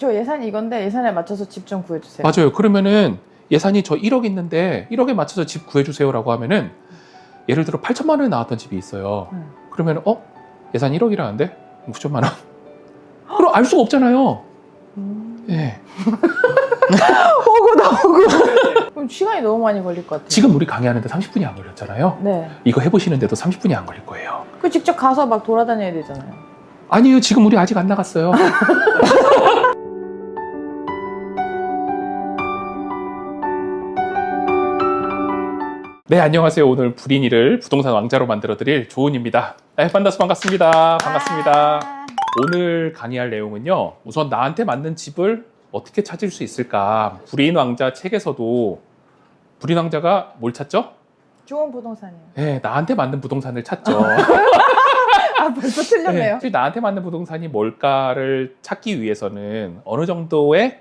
저 예산이 이건데 예산에 맞춰서 집 좀 구해주세요. 맞아요. 그러면은 예산이 저 1억 있는데 1억에 맞춰서 집 구해주세요라고 하면은 예를 들어 8천만 원에 나왔던 집이 있어요. 그러면 예산 1억이라는데 9천만 원? 그럼 알 수가 없잖아요. 예. 호구다 호구. 그럼 시간이 너무 많이 걸릴 것 같아요. 지금 우리 강의하는데 30분이 안 걸렸잖아요. 네. 이거 해보시는데도 30분이 안 걸릴 거예요. 그 직접 가서 막 돌아다녀야 되잖아요. 아니요, 지금 우리 아직 안 나갔어요. 네, 안녕하세요. 오늘 불인이를 부동산 왕자로 만들어드릴 조은입니다. 네, 반갑습니다. 반갑습니다. 오늘 강의할 내용은요, 우선 나한테 맞는 집을 어떻게 찾을 수 있을까. 불인 왕자 책에서도 불인 왕자가 뭘 찾죠? 좋은 부동산이에요. 네, 나한테 맞는 부동산을 찾죠. 아, 벌써 틀렸네요. 네, 나한테 맞는 부동산이 뭘까를 찾기 위해서는 어느 정도의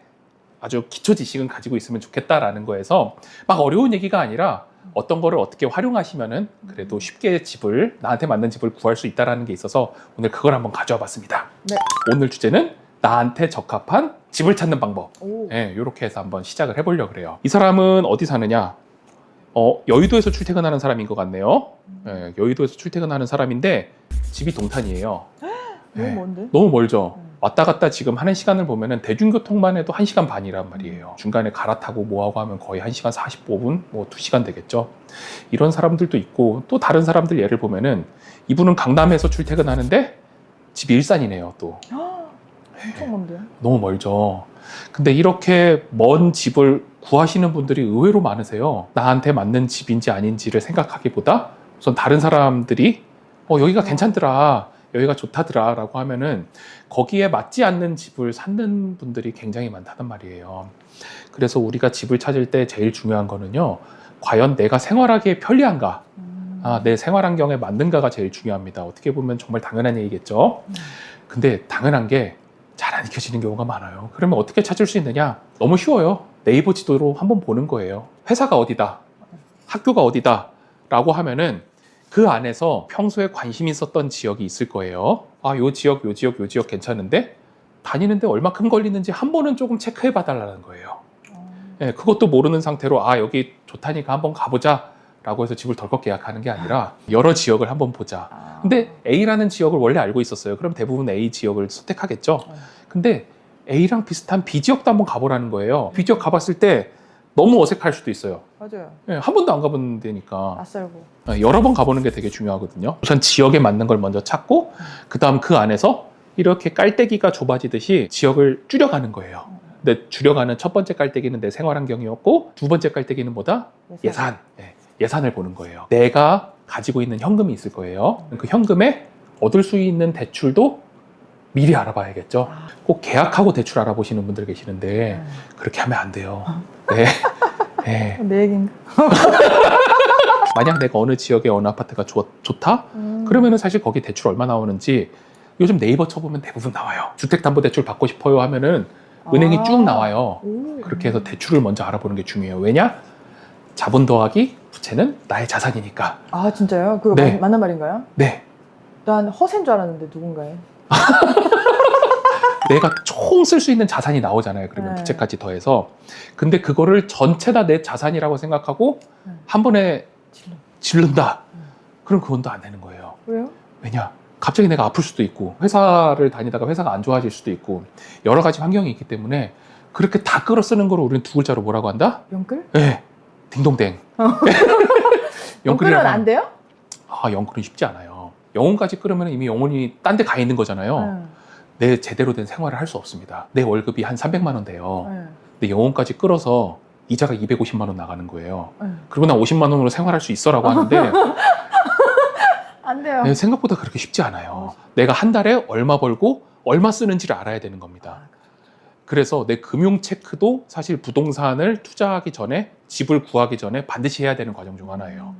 아주 기초 지식은 가지고 있으면 좋겠다라는 거에서 막 어려운 얘기가 아니라 어떤 거를 어떻게 활용하시면은 그래도 쉽게 집을, 나한테 맞는 집을 구할 수 있다는 게 있어서 오늘 그걸 한번 가져와 봤습니다. 네. 오늘 주제는 나한테 적합한 집을 찾는 방법. 오. 네, 이렇게 해서 한번 시작을 해보려고 그래요. 이 사람은 어디 사느냐? 여의도에서 출퇴근하는 사람인 것 같네요. 네, 여의도에서 출퇴근하는 사람인데 집이 동탄이에요. 너무 먼데? 너무 멀죠. 왔다 갔다 지금 하는 시간을 보면은 대중교통만 해도 1시간 반이란 말이에요. 중간에 갈아타고 뭐하고 하면 거의 1시간 45분, 뭐 2시간 되겠죠. 이런 사람들도 있고, 또 다른 사람들 예를 보면은 이분은 강남에서 출퇴근하는데 집이 일산이네요, 또. 엄청 먼데요? 너무 멀죠. 근데 이렇게 먼 집을 구하시는 분들이 의외로 많으세요. 나한테 맞는 집인지 아닌지를 생각하기보다 우선 다른 사람들이 여기가 괜찮더라, 여기가 좋다더라 라고 하면은 거기에 맞지 않는 집을 찾는 분들이 굉장히 많다는 말이에요. 그래서 우리가 집을 찾을 때 제일 중요한 거는요, 과연 내가 생활하기에 편리한가, 내 생활 환경에 맞는가가 제일 중요합니다. 어떻게 보면 정말 당연한 얘기겠죠. 근데 당연한 게 잘 안 익혀지는 경우가 많아요. 그러면 어떻게 찾을 수 있느냐? 너무 쉬워요. 네이버 지도로 한번 보는 거예요. 회사가 어디다, 학교가 어디다 라고 하면은 그 안에서 평소에 관심 있었던 지역이 있을 거예요. 요 지역 괜찮은데 다니는데 얼마큼 걸리는지 한 번은 조금 체크해 봐달라는 거예요. 네, 그것도 모르는 상태로 여기 좋다니까 한번 가보자 라고 해서 집을 덜컥 계약하는 게 아니라 여러 지역을 한번 보자. 근데 A라는 지역을 원래 알고 있었어요. 그럼 대부분 A 지역을 선택하겠죠. 근데 A랑 비슷한 B 지역도 한번 가보라는 거예요. B 지역 가봤을 때 너무 어색할 수도 있어요. 맞아요. 네, 한 번도 안 가본 데니까 낯설고. 여러 번 가보는 게 되게 중요하거든요. 우선 지역에 맞는 걸 먼저 찾고 그 다음 그 안에서 이렇게 깔때기가 좁아지듯이 지역을 줄여가는 거예요. 근데 줄여가는 첫 번째 깔때기는 내 생활 환경이었고, 두 번째 깔때기는 뭐다? 예산. 네, 예산을 보는 거예요. 내가 가지고 있는 현금이 있을 거예요. 그 현금에 얻을 수 있는 대출도 미리 알아봐야겠죠. 꼭 계약하고 대출 알아보시는 분들 계시는데 그렇게 하면 안 돼요. 네. 네. 내 얘기인가? 만약 내가 어느 지역에 어느 아파트가 좋다? 그러면은 사실 거기 대출 얼마 나오는지 요즘 네이버 쳐보면 대부분 나와요. 주택담보대출 받고 싶어요 하면은 은행이 쭉 나와요. 그렇게 해서 대출을 먼저 알아보는 게 중요해요. 왜냐? 자본 더하기 부채는 나의 자산이니까. 아, 진짜요? 그거 네. 맞는 말인가요? 네. 난 허세인 줄 알았는데 누군가요? 내가 총 쓸 수 있는 자산이 나오잖아요. 그러면 네. 부채까지 더해서. 근데 그거를 전체 다 내 자산이라고 생각하고 한 번에 질른다. 그럼 그건 또 안 되는 거예요. 왜요? 왜냐? 갑자기 내가 아플 수도 있고, 회사를 다니다가 회사가 안 좋아질 수도 있고, 여러 가지 환경이 있기 때문에 그렇게 다 끌어 쓰는 거를 우리는 두 글자로 뭐라고 한다? 영끌? 네. 딩동댕. 영끌은 안 돼요? 영끌은 쉽지 않아요. 영혼까지 끌으면 이미 영혼이 딴 데 가 있는 거잖아요. 내 제대로 된 생활을 할 수 없습니다. 내 월급이 한 300만 원 돼요. 근데 영혼까지 끌어서 이자가 250만 원 나가는 거예요. 그리고 난 50만 원으로 생활할 수 있어라고 하는데 안 돼요. 네, 생각보다 그렇게 쉽지 않아요. 내가 한 달에 얼마 벌고 얼마 쓰는지를 알아야 되는 겁니다. 그래서 내 금융 체크도 사실 부동산을 투자하기 전에, 집을 구하기 전에 반드시 해야 되는 과정 중 하나예요.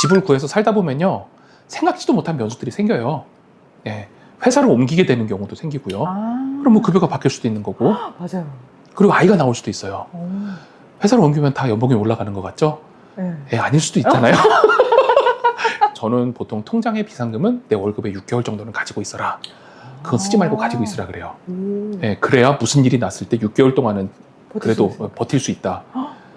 집을 구해서 살다 보면요, 생각지도 못한 변수들이 생겨요. 네, 회사를 옮기게 되는 경우도 생기고요. 그럼 뭐 급여가 바뀔 수도 있는 거고, 맞아요. 그리고 아이가 나올 수도 있어요. 회사를 옮기면 다 연봉이 올라가는 것 같죠? 네, 아닐 수도 있잖아요. 저는 보통 통장의 비상금은 내 월급의 6개월 정도는 가지고 있어라 그건 쓰지 말고 가지고 있으라 그래요. 오. 예, 그래야 무슨 일이 났을 때 6개월 동안은 그래도 버틸 수 있어요. 버틸 수 있다.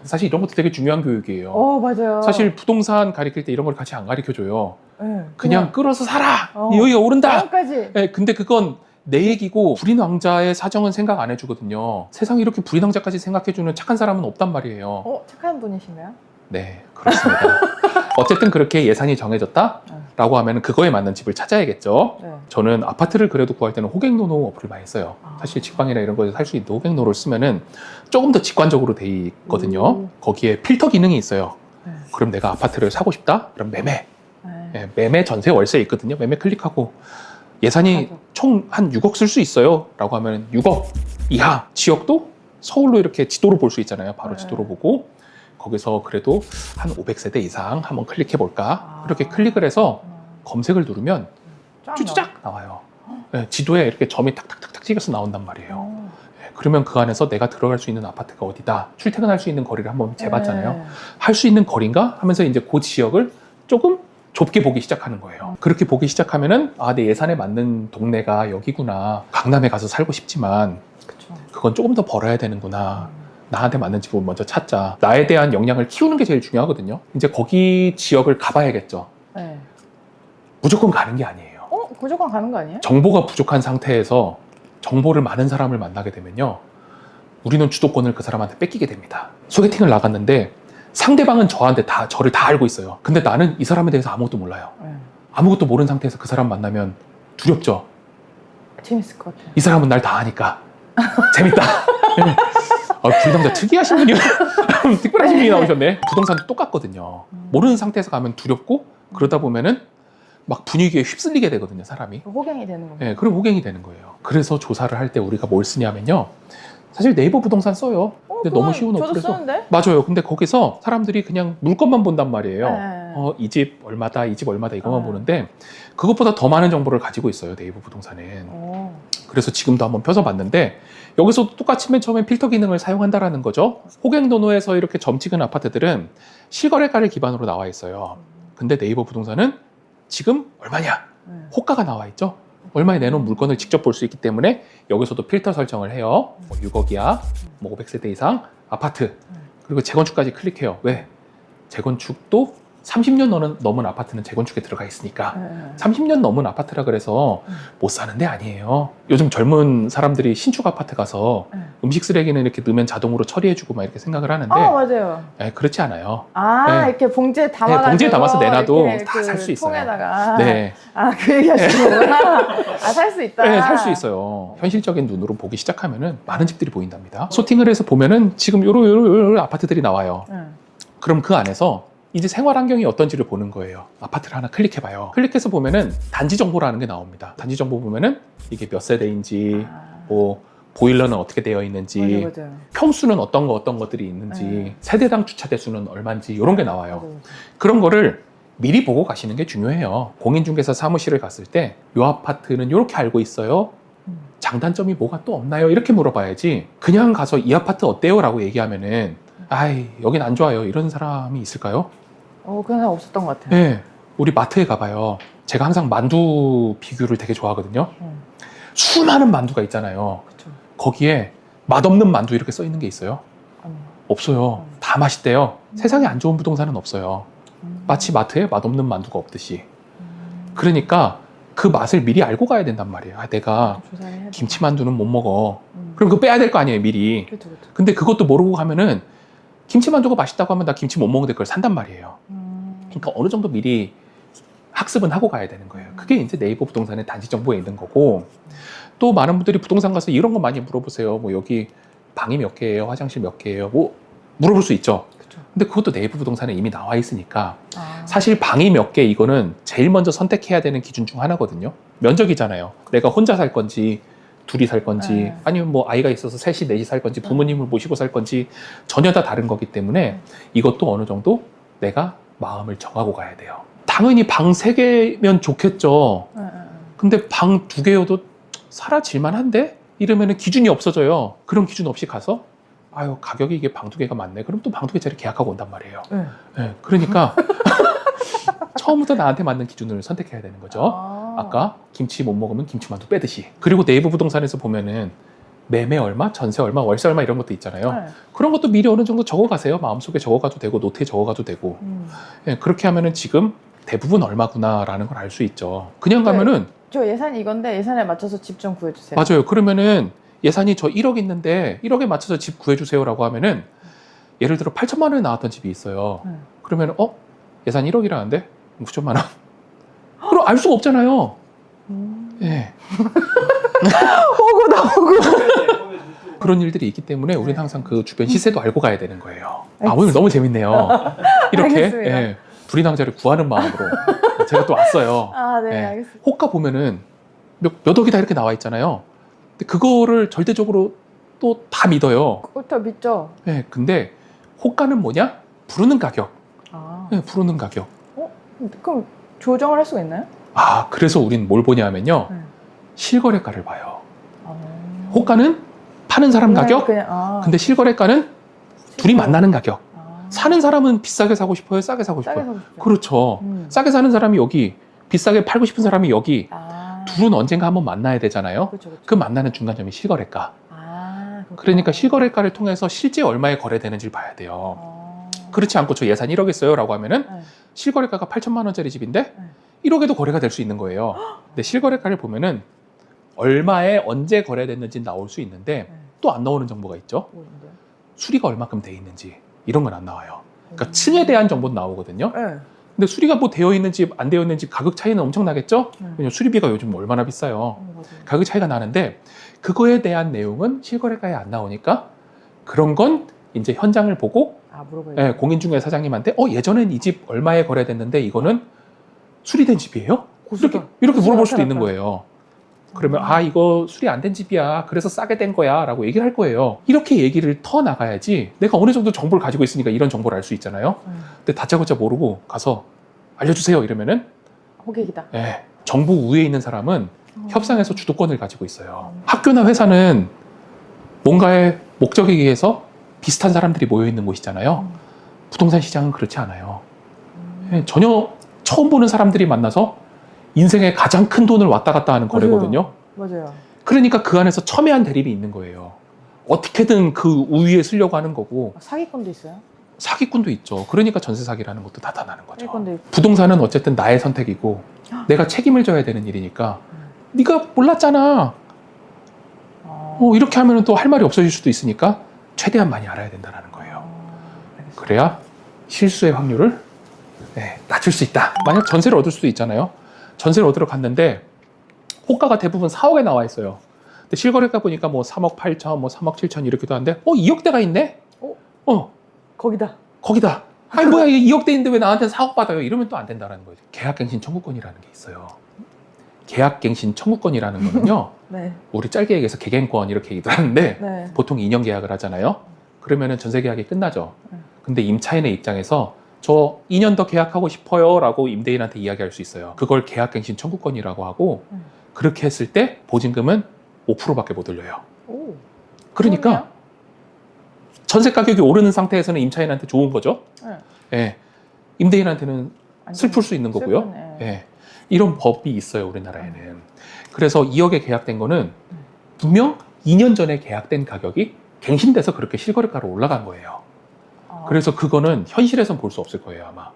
사실 이런 것도 되게 중요한 교육이에요. 맞아요. 사실 부동산 가르칠 때 이런 걸 같이 안 가르쳐줘요. 네, 그냥 끌어서 살아! 어. 여기가 오른다! 여기까지. 예, 근데 그건 내 얘기고 불인 왕자의 사정은 생각 안 해주거든요. 세상에 이렇게 불인 왕자까지 생각해주는 착한 사람은 없단 말이에요. 착한 분이신가요? 네, 그렇습니다. 어쨌든 그렇게 예산이 정해졌다라고 하면 그거에 맞는 집을 찾아야겠죠. 네. 저는 아파트를 그래도 구할 때는 호갱노노 어플을 많이 써요. 아. 사실 직방이나 이런 거에서 살 수 있는 호갱노노를 쓰면은 조금 더 직관적으로 돼 있거든요. 거기에 필터 기능이 있어요. 네. 그럼 내가 아파트를 사고 싶다? 그럼 매매. 네. 예, 매매 전세 월세 있거든요. 매매 클릭하고 예산이 맞아. 총 한 6억 쓸 수 있어요. 라고 하면 6억 이하 지역도 서울로 이렇게 지도로 볼 수 있잖아요. 바로 네. 지도로 보고 거기서 그래도 한 500세대 이상 한번 클릭해 볼까? 아. 이렇게 클릭을 해서 어. 검색을 누르면 쫙 쭈쭈짝 나와요. 예, 지도에 이렇게 점이 탁탁탁탁 찍혀서 나온단 나와. 말이에요. 예, 그러면 그 안에서 내가 들어갈 수 있는 아파트가 어디다 출퇴근할 수 있는 거리를 한번 재봤잖아요. 네. 할 수 있는 거리인가 하면서 이제 그 지역을 조금 좁게 보기 시작하는 거예요. 그렇게 보기 시작하면은 내 예산에 맞는 동네가 여기구나. 강남에 가서 살고 싶지만 그쵸. 그건 조금 더 벌어야 되는구나. 나한테 맞는 집을 먼저 찾자. 나에 대한 역량을 키우는 게 제일 중요하거든요. 이제 거기 지역을 가봐야겠죠. 네. 무조건 가는 게 아니에요. 무조건 가는 거 아니에요? 정보가 부족한 상태에서 정보를 많은 사람을 만나게 되면요. 우리는 주도권을 그 사람한테 뺏기게 됩니다. 소개팅을 나갔는데 상대방은 저를 다 알고 있어요. 근데 나는 이 사람에 대해서 아무것도 몰라요. 네. 아무것도 모르는 상태에서 그 사람 만나면 두렵죠. 재밌을 것 같아요. 이 사람은 날 다 아니까 재밌다. 불당자 특이하신 분이요. 특별하신 분이 나오셨네. 부동산도 똑같거든요. 모르는 상태에서 가면 두렵고 그러다 보면은 막 분위기에 휩쓸리게 되거든요, 사람이. 호갱이 되는 겁니다. 네, 그럼 호갱이 되는 거예요. 그래서 조사를 할 때 우리가 뭘 쓰냐면요. 사실 네이버 부동산 써요. 근데 너무 쉬운 저도 어플에서. 쓰는데? 맞아요. 근데 거기서 사람들이 그냥 물건만 본단 말이에요. 네. 이 집 얼마다, 이 집 얼마다 이것만 네. 보는데 그것보다 더 많은 정보를 가지고 있어요, 네이버 부동산은. 그래서 지금도 한번 펴서 봤는데 여기서도 똑같이 맨 처음에 필터 기능을 사용한다라는 거죠. 호갱노노에서 이렇게 점 찍은 아파트들은 실거래가를 기반으로 나와 있어요. 근데 네이버 부동산은 지금 얼마냐? 호가가 나와 있죠. 얼마에 내놓은 물건을 직접 볼 수 있기 때문에 여기서도 필터 설정을 해요. 뭐 6억이야, 뭐 500세대 이상 아파트. 그리고 재건축까지 클릭해요. 왜? 재건축도 30년 넘은 아파트는 재건축에 들어가 있으니까 30년 넘은 아파트라 그래서 못 사는 데 아니에요. 요즘 젊은 사람들이 신축 아파트 가서 음식 쓰레기는 이렇게 넣으면 자동으로 처리해주고 막 이렇게 생각을 하는데 맞아요. 그렇지 않아요. 네. 이렇게 봉지에 담아가지고 봉지에 담아서 내놔도 이렇게 다 살 수 있어요. 통에다가 네. 그 얘기 하시는 거구나. 살 수 있다. 네, 살 수 있어요. 현실적인 눈으로 보기 시작하면은 많은 집들이 보인답니다. 소팅을 해서 보면은 지금 요런 아파트들이 나와요. 그럼 그 안에서 이제 생활 환경이 어떤지를 보는 거예요. 아파트를 하나 클릭해봐요. 클릭해서 보면은 단지 정보라는 게 나옵니다. 단지 정보 보면은 이게 몇 세대인지, 뭐 보일러는 어떻게 되어 있는지, 맞아요. 평수는 어떤 것들이 있는지, 세대당 주차 대수는 얼마인지 이런 게 나와요. 맞아요. 그런 거를 미리 보고 가시는 게 중요해요. 공인중개사 사무실을 갔을 때 이 아파트는 이렇게 알고 있어요. 장단점이 뭐가 또 없나요? 이렇게 물어봐야지. 그냥 가서 이 아파트 어때요? 라고 얘기하면은 여긴 안 좋아요. 이런 사람이 있을까요? 그런 사람 없었던 것 같아요. 네. 우리 마트에 가봐요. 제가 항상 만두 비교를 되게 좋아하거든요. 수많은 만두가 있잖아요. 그쵸. 거기에 맛없는 만두 이렇게 써 있는 게 있어요? 없어요. 다 맛있대요. 세상에 안 좋은 부동산은 없어요. 마치 마트에 맛없는 만두가 없듯이. 그러니까 그 맛을 미리 알고 가야 된단 말이에요. 내가 김치만두는 못 먹어. 그럼 그거 빼야 될 거 아니에요, 미리. 그쵸. 근데 그것도 모르고 가면은 김치만두가 맛있다고 하면 나 김치 못 먹는데 그걸 산단 말이에요. 그러니까 어느 정도 미리 학습은 하고 가야 되는 거예요. 그게 이제 네이버 부동산의 단지 정보에 있는 거고, 또 많은 분들이 부동산 가서 이런 거 많이 물어보세요. 뭐 여기 방이 몇 개예요? 화장실 몇 개예요? 뭐 물어볼 수 있죠. 그쵸. 근데 그것도 네이버 부동산에 이미 나와 있으니까 사실 방이 몇 개 이거는 제일 먼저 선택해야 되는 기준 중 하나거든요. 면적이잖아요. 내가 혼자 살 건지 둘이 살 건지 아니면 뭐 아이가 있어서 셋이 넷이 살 건지 부모님을 모시고 살 건지 전혀 다 다른 거기 때문에 이것도 어느 정도 내가 마음을 정하고 가야 돼요. 당연히 방 3개면 좋겠죠. 근데 방 2개여도 사라질만 한데? 이러면 기준이 없어져요. 그런 기준 없이 가서 가격이 이게 방 2개가 많네. 그럼 또 방 2개짜리 계약하고 온단 말이에요. 그러니까 처음부터 나한테 맞는 기준을 선택해야 되는 거죠. 아까 김치 못 먹으면 김치만두 빼듯이. 그리고 네이버 부동산에서 보면은 매매 얼마, 전세 얼마, 월세 얼마 이런 것도 있잖아요. 네. 그런 것도 미리 어느 정도 적어가세요. 마음속에 적어가도 되고 노트에 적어가도 되고. 예, 그렇게 하면은 지금 대부분 얼마구나라는 걸 알 수 있죠. 그냥 네. 가면은 저 예산이 이건데 예산에 맞춰서 집 좀 구해주세요. 맞아요. 그러면은 예산이 저 1억 있는데 1억에 맞춰서 집 구해주세요라고 하면은 예를 들어 8천만 원에 나왔던 집이 있어요. 그러면 예산 1억이라는데 9천만 원? 그럼 알 수가 없잖아요. 예. 호구다 호구. 그런 일들이 있기 때문에 우리는 네. 항상 그 주변 시세도 알고 가야 되는 거예요. 아, 알겠습니다. 오늘 너무 재밌네요. 이렇게 알겠습니다. 예, 불이 낭자를 구하는 마음으로 제가 또 왔어요. 아, 네, 예. 알겠습니다. 호가 보면은 몇 억이다 이렇게 나와 있잖아요. 근데 그거를 절대적으로 또 다 믿어요. 그것도 믿죠? 예, 근데 호가는 뭐냐? 부르는 가격. 아, 예, 부르는 가격. 그럼 조정을 할 수가 있나요? 아, 그래서 우린 뭘 보냐 하면요. 네. 실거래가를 봐요. 아. 호가는 파는 사람 가격, 그냥, 근데 실거래가는 둘이 만나는 가격. 아. 사는 사람은 비싸게 사고 싶어요? 싸게 사고 싸게 싶어요? 사고 싶죠. 그렇죠. 싸게 사는 사람이 여기, 비싸게 팔고 싶은 사람이 여기. 아. 둘은 언젠가 한번 만나야 되잖아요. 그렇죠, 그렇죠. 그 만나는 중간점이 실거래가. 아, 그렇구나. 그러니까 실거래가를 통해서 실제 얼마에 거래되는지를 봐야 돼요. 아. 그렇지 않고 저 예산 1억 있어요 라고 하면은 네. 실거래가가 8천만 원짜리 집인데 네. 1억에도 거래가 될 수 있는 거예요. 근데 실거래가를 보면은 얼마에 언제 거래됐는지 나올 수 있는데 네. 또 안 나오는 정보가 있죠. 뭐인데요? 수리가 얼마큼 돼 있는지 이런 건 안 나와요. 그러니까 층에 대한 정보는 나오거든요. 네. 근데 수리가 뭐 되어 있는지 안 되어 있는지 가격 차이는 엄청 나겠죠? 네. 왜냐면 수리비가 요즘 얼마나 비싸요. 맞아요. 가격 차이가 나는데 그거에 대한 내용은 실거래가에 안 나오니까 그런 건 이제 현장을 보고 물어봐요. 예, 공인중개 사장님한테 예전엔 이 집 얼마에 거래됐는데 이거는 수리된 집이에요? 고수다. 이렇게 물어볼 고수가 수도 있는 나타났다. 거예요. 그러면 이거 수리 안 된 집이야. 그래서 싸게 된 거야. 라고 얘기를 할 거예요. 이렇게 얘기를 터 나가야지 내가 어느 정도 정보를 가지고 있으니까 이런 정보를 알 수 있잖아요. 근데 다짜고짜 모르고 가서 알려주세요. 이러면은 호객이다. 예, 정부 위에 있는 사람은 협상에서 주도권을 가지고 있어요. 학교나 회사는 뭔가의 목적에 의해서 비슷한 사람들이 모여 있는 곳이잖아요. 부동산 시장은 그렇지 않아요. 예, 전혀 처음 보는 사람들이 만나서 인생의 가장 큰 돈을 왔다 갔다 하는 맞아요. 거래거든요. 맞아요. 그러니까 그 안에서 첨예한 대립이 있는 거예요. 어떻게든 그 우위에 쓰려고 하는 거고 사기꾼도 있어요? 사기꾼도 있죠. 그러니까 전세 사기라는 것도 나타나는 거죠. 사기꾼도 있고. 부동산은 어쨌든 나의 선택이고 내가 책임을 져야 되는 일이니까 네가 몰랐잖아. 이렇게 하면 또 할 말이 없어질 수도 있으니까 최대한 많이 알아야 된다는 거예요. 알겠습니다. 그래야 실수의 확률을 낮출 수 있다. 만약 전세를 얻을 수도 있잖아요. 전세를 얻으러 갔는데 호가가 대부분 4억에 나와 있어요. 근데 실거래가 보니까 뭐 3억 8천, 뭐 3억 7천 이렇게도 하는데 2억대가 있네? 거기다. 거기다. 아니 뭐야 이게 2억대인데 왜 나한테 4억 받아요? 이러면 또 안 된다는 거죠. 계약갱신 청구권이라는 게 있어요. 계약갱신 청구권이라는 거는요. 네. 우리 짧게 얘기해서 계갱권 이렇게 얘기도 하는데 네. 보통 2년 계약을 하잖아요. 그러면은 전세 계약이 끝나죠. 네. 근데 임차인의 입장에서 저 2년 더 계약하고 싶어요 라고 임대인한테 이야기할 수 있어요. 그걸 계약갱신 청구권이라고 하고 그렇게 했을 때 보증금은 5%밖에 못 올려요. 오. 그러니까 그러네요. 전세 가격이 오르는 상태에서는 임차인한테 좋은 거죠. 네. 예. 임대인한테는 완전 슬플 수 있는 거고요. 슬프네. 예. 이런 법이 있어요, 우리나라에는. 그래서 2억에 계약된 거는 분명 2년 전에 계약된 가격이 갱신돼서 그렇게 실거래가로 올라간 거예요. 그래서 그거는 현실에선 볼 수 없을 거예요, 아마.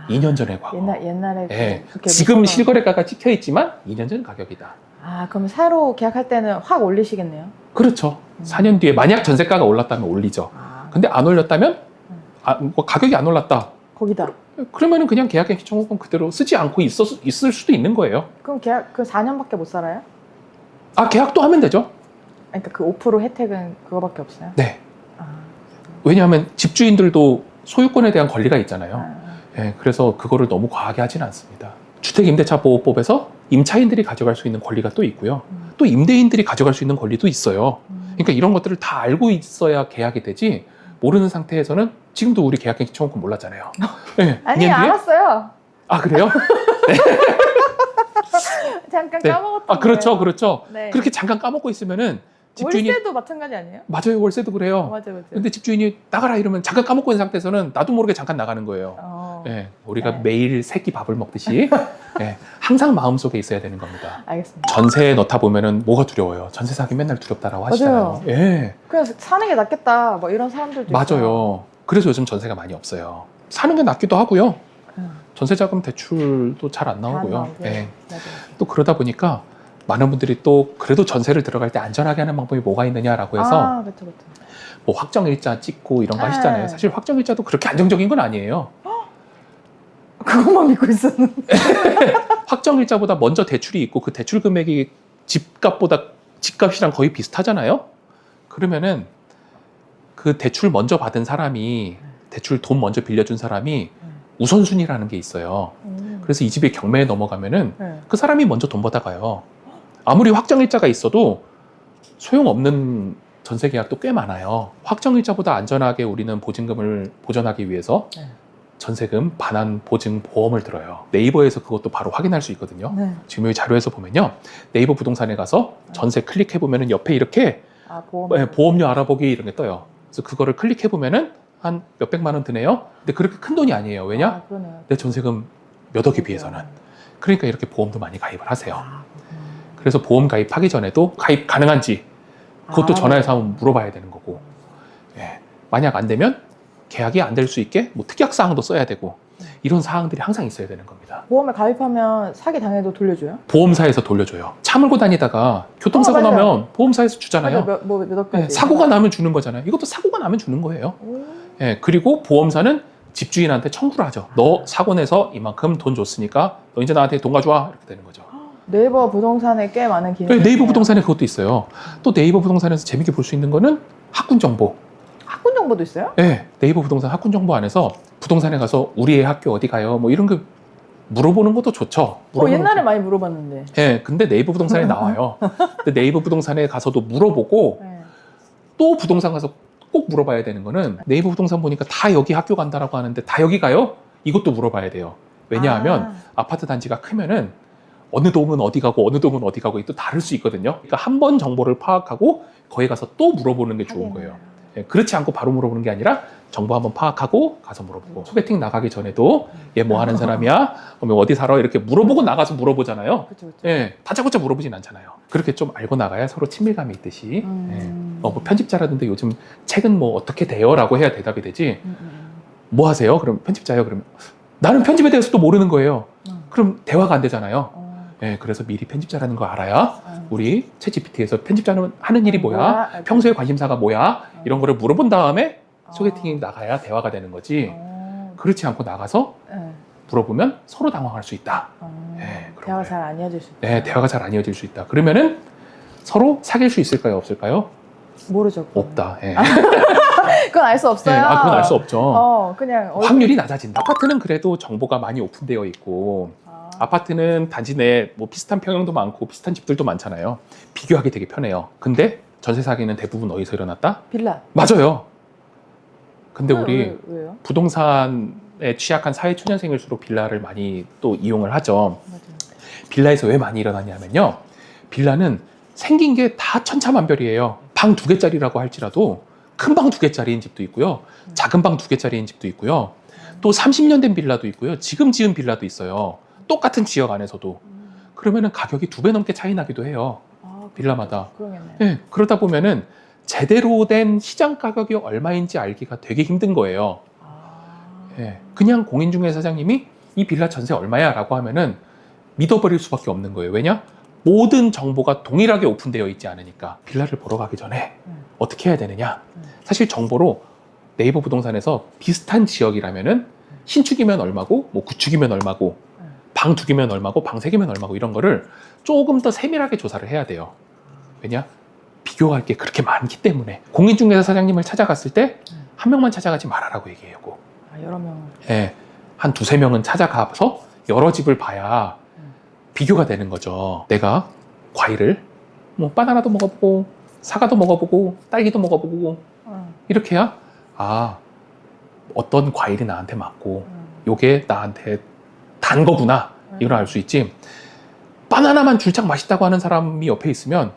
2년 전의 과거. 옛날에 예. 그렇게 지금 묶어놓은- 실거래가가 찍혀 있지만 2년 전 가격이다. 그럼 새로 계약할 때는 확 올리시겠네요. 그렇죠. 4년 뒤에 만약 전세가가 올랐다면 올리죠. 근데 안 올렸다면 뭐 가격이 안 올랐다. 거기다. 그러면은 그냥 계약갱신 청구권 그대로 쓰지 않고 있을 수도 있는 거예요. 그럼 계약 4년밖에 못 살아요? 계약도 하면 되죠. 그러니까 그 5% 혜택은 그거밖에 없어요? 네. 왜냐하면 집주인들도 소유권에 대한 권리가 있잖아요. 아. 예, 그래서 그거를 너무 과하게 하지는 않습니다. 주택임대차보호법에서 임차인들이 가져갈 수 있는 권리가 또 있고요. 또 임대인들이 가져갈 수 있는 권리도 있어요. 그러니까 이런 것들을 다 알고 있어야 계약이 되지 모르는 상태에서는 지금도 우리 계약갱신 청구권 몰랐잖아요. 네, 아니 2년 뒤에? 알았어요. 그래요? 잠깐 네. 까먹었던 그렇죠, 거예요. 그렇죠. 네. 그렇게 잠깐 까먹고 있으면은 집주인이 월세도 마찬가지 아니에요? 맞아요. 월세도 그래요. 맞아요. 근데 집주인이 나가라 이러면 잠깐 까먹고 있는 상태에서는 나도 모르게 잠깐 나가는 거예요. 예, 우리가 네. 매일 새끼 밥을 먹듯이 예, 항상 마음속에 있어야 되는 겁니다. 알겠습니다. 전세에 넣다 보면은 뭐가 두려워요? 전세 사기 맨날 두렵다라고 하시잖아요. 맞아요. 예, 그냥 사는 게 낫겠다. 뭐 이런 사람들도 있어요. 맞아요. 그래서 요즘 전세가 많이 없어요. 사는 게 낫기도 하고요. 전세자금 대출도 잘 안 나오고요. 예. 맞아요. 또 그러다 보니까 많은 분들이 또 그래도 전세를 들어갈 때 안전하게 하는 방법이 뭐가 있느냐라고 해서 그렇죠. 뭐 확정일자 찍고 이런 거 네. 하시잖아요. 사실 확정일자도 그렇게 안정적인 건 아니에요. 그것만 믿고 있었는데. 확정일자보다 먼저 대출이 있고 그 대출 금액이 집값이랑 거의 비슷하잖아요. 그러면은 그 대출 먼저 받은 사람이 대출 돈 먼저 빌려준 사람이 우선순위라는 게 있어요. 그래서 이 집이 경매에 넘어가면은 그 사람이 먼저 돈 받아가요. 아무리 확정일자가 있어도 소용없는 전세 계약도 꽤 많아요. 확정일자보다 안전하게 우리는 보증금을 보전하기 위해서 전세금 반환 보증 보험을 들어요. 네이버에서 그것도 바로 확인할 수 있거든요. 지금 여기 자료에서 보면요. 네이버 부동산에 가서 전세 클릭해 보면은 옆에 이렇게 보험료 알아보기 이런 게 떠요. 그래서 그거를 클릭해 보면은 한 몇백만 원 드네요. 근데 그렇게 큰 돈이 아니에요. 왜냐? 내 전세금 몇 억에 비해서는. 그러니까 이렇게 보험도 많이 가입을 하세요. 그래서 보험 가입하기 전에도 가입 가능한지 그것도 전화해서 한번 물어봐야 되는 거고. 예. 만약 안 되면 계약이 안 될 수 있게 뭐 특약사항도 써야 되고 이런 사항들이 항상 있어야 되는 겁니다. 보험에 가입하면 사기 당해도 돌려줘요? 보험사에서 돌려줘요. 차 몰고 다니다가 교통사고 맞아요. 나면 보험사에서 주잖아요. 몇억 예, 사고가 나면 주는 거잖아요. 이것도 사고가 나면 주는 거예요. 예, 그리고 보험사는 집주인한테 청구를 하죠. 너 사고 내서 이만큼 돈 줬으니까 너 이제 나한테 돈 가져와 이렇게 되는 거죠. 네이버 부동산에 꽤 많은 기능이 네이버 있네요. 부동산에 그것도 있어요. 또 네이버 부동산에서 재밌게 볼 수 있는 거는 학군 정보. 학군 정보도 있어요? 네, 네이버 부동산 학군 정보 안에서 부동산에 가서 우리의 학교 어디 가요? 뭐 이런 거 물어보는 것도 좋죠. 옛날에 많이 물어봤는데. 네, 근데 네이버 부동산에 나와요. 근데 네이버 부동산에 가서도 물어보고 또 부동산 가서 꼭 물어봐야 되는 거는 네이버 부동산 보니까 다 여기 학교 간다라고 하는데 다 여기 가요? 이것도 물어봐야 돼요. 왜냐하면 아파트 단지가 크면은 어느 동은 어디 가고 어느 동은 어디 가고 또 다를 수 있거든요. 그러니까 한 번 정보를 파악하고 거기 가서 또 물어보는 게 좋은 거예요. 예, 그렇지 않고 바로 물어보는 게 아니라 정보 한번 파악하고 가서 물어보고 소개팅 나가기 전에도 얘 뭐 하는 사람이야? 그러면 어디 살아? 이렇게 물어보고 나가서 물어보잖아요. 그쵸. 예, 다짜고짜 물어보진 않잖아요. 그렇게 좀 알고 나가야 서로 친밀감이 있듯이 예. 뭐 편집자라는데 요즘 책은 뭐 어떻게 돼요? 라고 해야 대답이 되지. 뭐 하세요? 그럼 편집자예요. 그러면 나는 편집에 대해서도 모르는 거예요. 그럼 대화가 안 되잖아요. 예, 그래서 미리 편집자라는 거 알아야 우리 챗GPT에서 편집자는 하는 일이 뭐야? 평소에 관심사가 뭐야? 이런 거를 물어본 다음에 소개팅이 나가야 대화가 되는 거지. 그렇지 않고 나가서 물어보면 서로 당황할 수 있다. 예, 대화가 거예요. 잘 안 이어질 수 있다. 네, 대화가 잘 안 이어질 수 있다. 그러면은 서로 사귈 수 있을까요? 없을까요? 모르죠. 그건. 없다. 예. 그건 알 수 없어요. 네, 그건 알 수 없죠. 그냥 확률이 낮아진다. 아파트는 그래도 정보가 많이 오픈되어 있고 아파트는 단지 내 뭐 비슷한 평형도 많고 비슷한 집들도 많잖아요. 비교하기 되게 편해요. 근데 전세 사기는 대부분 어디서 일어났다? 빌라. 맞아요. 근데 우리 왜요? 부동산에 취약한 사회초년생일수록 빌라를 많이 또 이용을 하죠. 맞아요. 빌라에서 왜 많이 일어났냐면요. 빌라는 생긴 게 다 천차만별이에요. 방 2개짜리라고 할지라도 큰 방 2개짜리인 집도 있고요. 작은 방 2개짜리인 집도 있고요. 또 30년 된 빌라도 있고요. 지금 지은 빌라도 있어요. 똑같은 지역 안에서도. 그러면은 가격이 2배 넘게 차이 나기도 해요. 빌라마다. 그러겠네요. 네, 그러다 보면은 제대로 된 시장 가격이 얼마인지 알기가 되게 힘든 거예요. 예, 그냥 공인중개사 사장님이 이 빌라 전세 얼마야? 라고 하면은 믿어버릴 수밖에 없는 거예요. 왜냐? 모든 정보가 동일하게 오픈되어 있지 않으니까. 빌라를 보러 가기 전에 어떻게 해야 되느냐? 사실 정보로 네이버 부동산에서 비슷한 지역이라면은 신축이면 얼마고, 뭐 구축이면 얼마고, 방 2개면 얼마고, 방 3개면 얼마고 이런 거를 조금 더 세밀하게 조사를 해야 돼요. 왜냐? 비교할 게 그렇게 많기 때문에. 공인중개사 사장님을 찾아갔을 때 한 명만 찾아가지 말아라고 얘기해요. 여러 명. 예, 한 2-3명은 찾아가서 여러 집을 봐야 비교가 되는 거죠. 내가 과일을 뭐 바나나도 먹어보고 사과도 먹어보고 딸기도 먹어보고 이렇게 해야 어떤 과일이 나한테 맞고 요게 나한테 단 거구나 이걸 알 수 있지. 바나나만 줄창 맛있다고 하는 사람이 옆에 있으면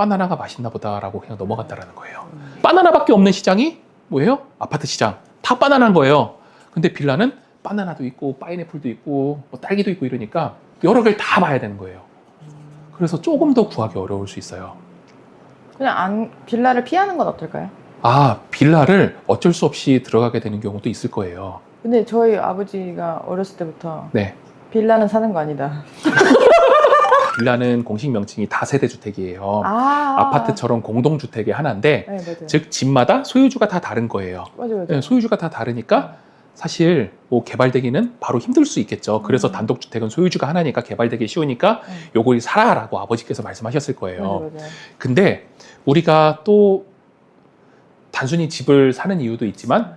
바나나가 맛있나 보다라고 그냥 넘어간다라는 거예요. 바나나밖에 없는 시장이 뭐예요? 아파트 시장. 다 바나나인 거예요. 근데 빌라는 바나나도 있고 파인애플도 있고 뭐 딸기도 있고 이러니까 여러 개를 다 봐야 되는 거예요. 그래서 조금 더 구하기 어려울 수 있어요. 그냥 빌라를 피하는 건 어떨까요? 아, 빌라를 어쩔 수 없이 들어가게 되는 경우도 있을 거예요. 근데 저희 아버지가 어렸을 때부터 네. 빌라는 사는 거 아니다. 빌라는 공식 명칭이 다세대 주택이에요. 아, 아파트처럼 공동주택의 하나인데 네, 맞아요. 즉 집마다 소유주가 다 다른 거예요. 맞아요. 네, 소유주가 다 다르니까 사실 뭐 개발되기는 바로 힘들 수 있겠죠. 그래서 단독주택은 소유주가 하나니까 개발되기 쉬우니까 요걸 사라라고 아버지께서 말씀하셨을 거예요. 맞아요. 근데 우리가 또 단순히 집을 사는 이유도 있지만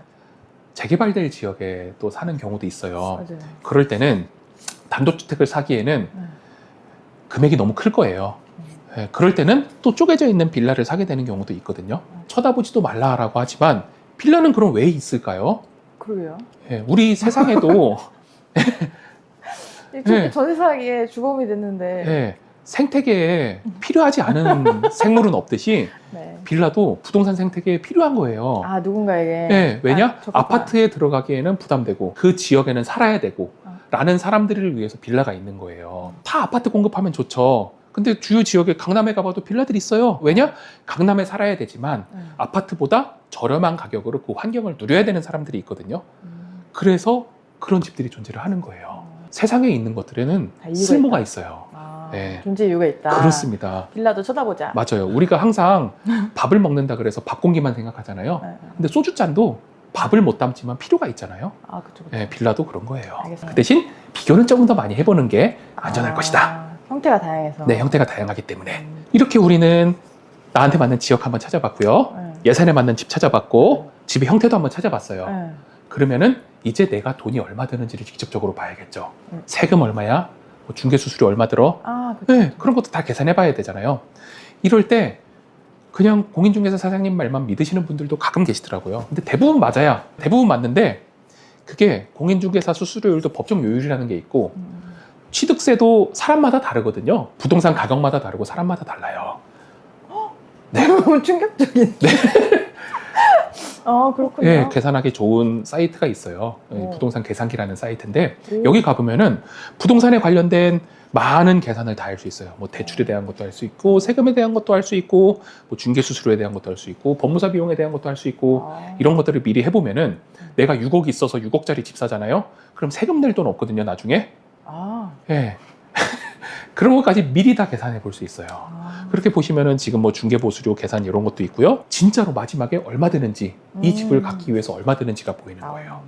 재개발될 지역에 또 사는 경우도 있어요. 맞아요. 그럴 때는 단독주택을 사기에는 금액이 너무 클 거예요. 예, 그럴 때는 또 쪼개져 있는 빌라를 사게 되는 경우도 있거든요. 쳐다보지도 말라라고 하지만 빌라는 그럼 왜 있을까요? 그러게요. 예, 우리 세상에도 네. 전세 사기에 주범이 됐는데. 예, 생태계에 필요하지 않은 생물은 없듯이 네. 빌라도 부동산 생태계에 필요한 거예요. 아, 누군가에게. 네, 왜냐? 적합한. 아파트에 들어가기에는 부담되고 그 지역에는 살아야 되고 라는 사람들을 위해서 빌라가 있는 거예요. 다 아파트 공급하면 좋죠. 근데 주요 지역에 강남에 가봐도 빌라들이 있어요. 왜냐? 강남에 살아야 되지만 아파트보다 저렴한 가격으로 그 환경을 누려야 되는 사람들이 있거든요. 그래서 그런 집들이 존재를 하는 거예요. 세상에 있는 것들에는 다 이유가 쓸모가 있다. 있어요. 아, 네. 존재 이유가 있다. 그렇습니다. 빌라도 쳐다보자. 맞아요. 우리가 항상 밥을 먹는다 그래서 밥 공기만 생각하잖아요. 네. 근데 소주잔도 밥을 못 담지만 필요가 있잖아요. 아, 그쵸. 네, 빌라도 그런 거예요. 알겠습니다. 그 대신 비교는 조금 더 많이 해보는 게 안전할 것이다. 형태가 다양해서. 네, 형태가 다양하기 때문에. 이렇게 우리는 나한테 맞는 지역 한번 찾아봤고요. 예산에 맞는 집 찾아봤고 집의 형태도 한번 찾아봤어요. 네. 그러면은 이제 내가 돈이 얼마 드는지를 직접적으로 봐야겠죠. 세금 얼마야? 뭐 중개수수료 얼마 들어? 아, 그쵸. 네, 그런 것도 다 계산해 봐야 되잖아요. 이럴 때 그냥 공인중개사 사장님 말만 믿으시는 분들도 가끔 계시더라고요. 근데 대부분 맞아요. 대부분 맞는데 그게 공인중개사 수수료율도 법정 요율이라는 게 있고 취득세도 사람마다 다르거든요. 부동산 가격마다 다르고 사람마다 달라요. 너무 충격적인데. 그렇군요. 네, 계산하기 좋은 사이트가 있어요. 오. 부동산 계산기라는 사이트인데 오. 여기 가보면은 부동산에 관련된 많은 계산을 다 할 수 있어요. 뭐 대출에 대한 것도 할 수 있고 세금에 대한 것도 할 수 있고 뭐 중개수수료에 대한 것도 할 수 있고 법무사 비용에 대한 것도 할 수 있고 이런 것들을 미리 해보면은 내가 6억이 있어서 6억짜리 집 사잖아요. 그럼 세금 낼 돈 없거든요, 나중에. 예. 그런 것까지 미리 다 계산해 볼 수 있어요. 그렇게 보시면은 지금 뭐 중개보수료 계산 이런 것도 있고요. 진짜로 마지막에 얼마 드는지, 이 집을 갖기 위해서 얼마 드는지가 보이는 거예요.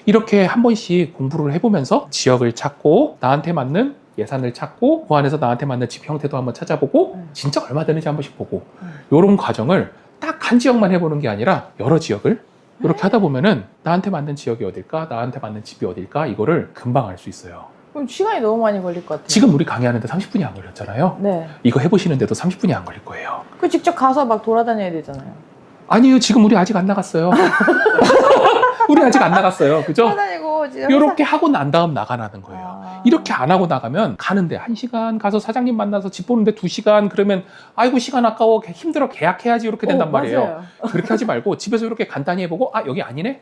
이렇게 한 번씩 공부를 해보면서 지역을 찾고 나한테 맞는 예산을 찾고 그 안에서 나한테 맞는 집 형태도 한번 찾아보고 진짜 얼마 드는지 한 번씩 보고 이런 과정을 딱 한 지역만 해보는 게 아니라 여러 지역을 이렇게 하다 보면은 나한테 맞는 지역이 어딜까, 나한테 맞는 집이 어딜까 이거를 금방 알 수 있어요. 그럼 시간이 너무 많이 걸릴 것 같아요. 지금 우리 강의하는데 30분이 안 걸렸잖아요. 네. 이거 해보시는데도 30분이 안 걸릴 거예요. 그 직접 가서 막 돌아다녀야 되잖아요. 아니요, 지금 우리 아직 안 나갔어요. 우리 아직 안 나갔어요. 그죠? 돌아다니고 지금 이렇게 하고 난 다음 나가라는 거예요. 이렇게 안 하고 나가면 가는데 1시간 가서 사장님 만나서 집 보는데 2시간 그러면 아이고 시간 아까워 힘들어 계약해야지 이렇게 된단 말이에요. 맞아요. 그렇게 하지 말고 집에서 이렇게 간단히 해보고 아 여기 아니네?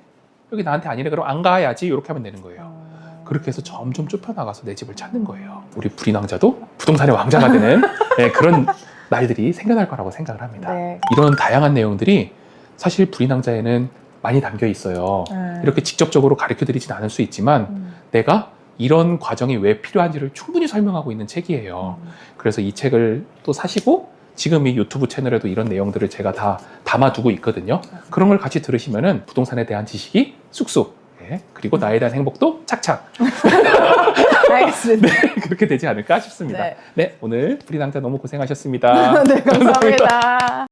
여기 나한테 아니네? 그럼 안 가야지 이렇게 하면 되는 거예요. 그렇게 해서 점점 좁혀나가서 내 집을 찾는 거예요. 우리 불인왕자도 부동산의 왕자가 되는 네, 그런 날들이 생겨날 거라고 생각을 합니다. 네. 이런 다양한 내용들이 사실 불인왕자에는 많이 담겨 있어요. 이렇게 직접적으로 가르쳐 드리진 않을 수 있지만 내가 이런 과정이 왜 필요한지를 충분히 설명하고 있는 책이에요. 그래서 이 책을 또 사시고 지금 이 유튜브 채널에도 이런 내용들을 제가 다 담아두고 있거든요. 그런 걸 같이 들으시면은 부동산에 대한 지식이 쑥쑥 예, 그리고 나에 대한 행복도 착착 알겠습니다. 네, 그렇게 되지 않을까 싶습니다. 네. 네, 오늘 불인왕자 너무 고생하셨습니다. 네, 감사합니다.